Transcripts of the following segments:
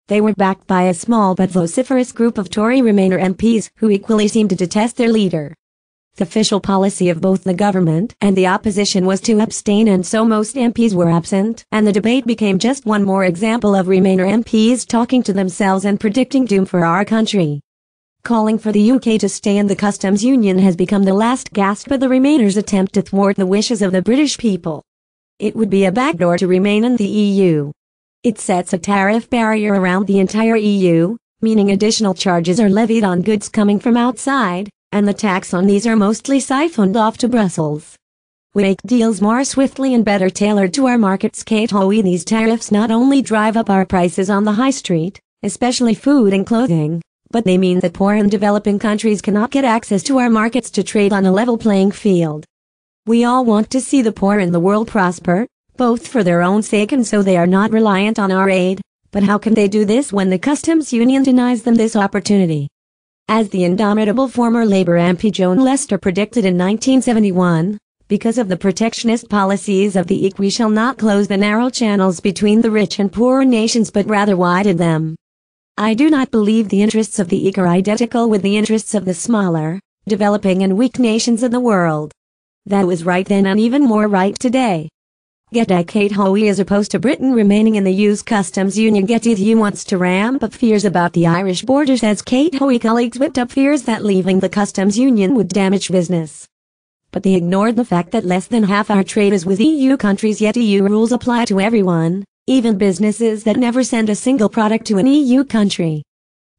They were backed by a small but vociferous group of Tory Remainer MPs who equally seemed to detest their leader. The official policy of both the government and the opposition was to abstain, and so most MPs were absent, and the debate became just one more example of Remainer MPs talking to themselves and predicting doom for our country. Calling for the UK to stay in the customs union has become the last gasp of the Remainers' attempt to thwart the wishes of the British people. It would be a backdoor to remain in the EU. It sets a tariff barrier around the entire EU, meaning additional charges are levied on goods coming from outside, and the tax on these are mostly siphoned off to Brussels. We make deals more swiftly and better tailored to our markets. KATE HOEY. These tariffs not only drive up our prices on the high street, especially food and clothing, but they mean that poor and developing countries cannot get access to our markets to trade on a level playing field. We all want to see the poor in the world prosper, both for their own sake and so they are not reliant on our aid, but how can they do this when the customs union denies them this opportunity? As the indomitable former Labour MP Joan Lester predicted in 1971, because of the protectionist policies of the EC, we shall not close the narrow channels between the rich and poor nations but rather widen them. I do not believe the interests of the EC are identical with the interests of the smaller, developing and weak nations of the world. That was right then and even more right today. Get KATE HOEY. As opposed to Britain remaining in the EU's customs union, the EU wants to ramp up fears about the Irish border. Says KATE HOEY colleagues whipped up fears that leaving the customs union would damage business. But they ignored the fact that less than half our trade is with EU countries, yet EU rules apply to everyone, even businesses that never send a single product to an EU country.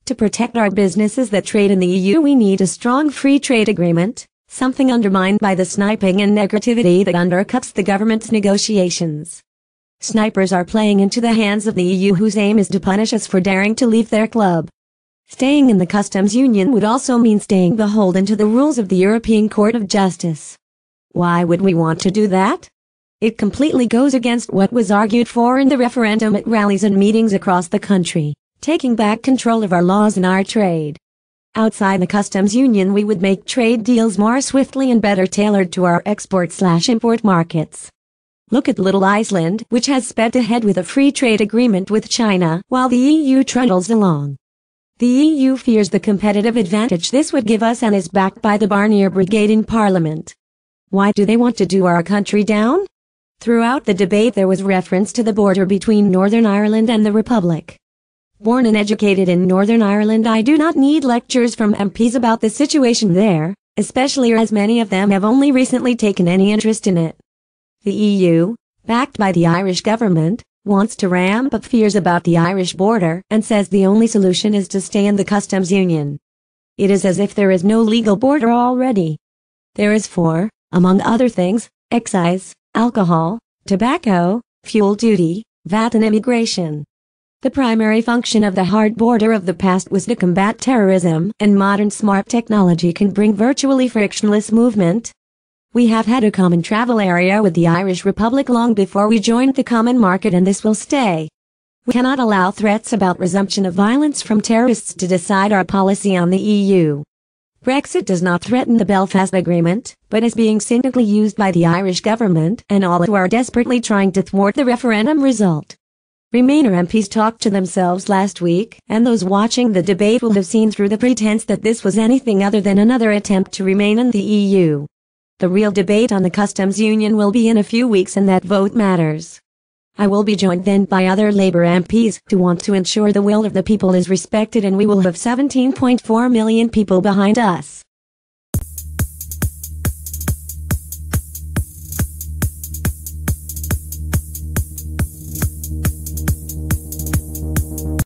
To protect our businesses that trade in the EU, we need a strong free trade agreement, something undermined by the sniping and negativity that undercuts the government's negotiations. Snipers are playing into the hands of the EU, whose aim is to punish us for daring to leave their club. Staying in the customs union would also mean staying beholden to the rules of the European Court of Justice. Why would we want to do that? It completely goes against what was argued for in the referendum at rallies and meetings across the country, taking back control of our laws and our trade. Outside the customs union, we would make trade deals more swiftly and better tailored to our export/import markets. Look at little Iceland, which has sped ahead with a free trade agreement with China, while the EU trundles along. The EU fears the competitive advantage this would give us and is backed by the Barnier Brigade in Parliament. Why do they want to do our country down? Throughout the debate there was reference to the border between Northern Ireland and the Republic. Born and educated in Northern Ireland, I do not need lectures from MPs about the situation there, especially as many of them have only recently taken any interest in it. The EU, backed by the Irish government, wants to ramp up fears about the Irish border and says the only solution is to stay in the customs union. It is as if there is no legal border already. There is for, among other things, excise, alcohol, tobacco, fuel duty, VAT and immigration. The primary function of the hard border of the past was to combat terrorism, and modern smart technology can bring virtually frictionless movement. We have had a common travel area with the Irish Republic long before we joined the common market, and this will stay. We cannot allow threats about resumption of violence from terrorists to decide our policy on the EU. Brexit does not threaten the Belfast Agreement, but is being cynically used by the Irish government and all who are desperately trying to thwart the referendum result. Remainer MPs talked to themselves last week, and those watching the debate will have seen through the pretense that this was anything other than another attempt to remain in the EU. The real debate on the customs union will be in a few weeks, and that vote matters. I will be joined then by other Labour MPs who want to ensure the will of the people is respected, and we will have 17.4 million people behind us.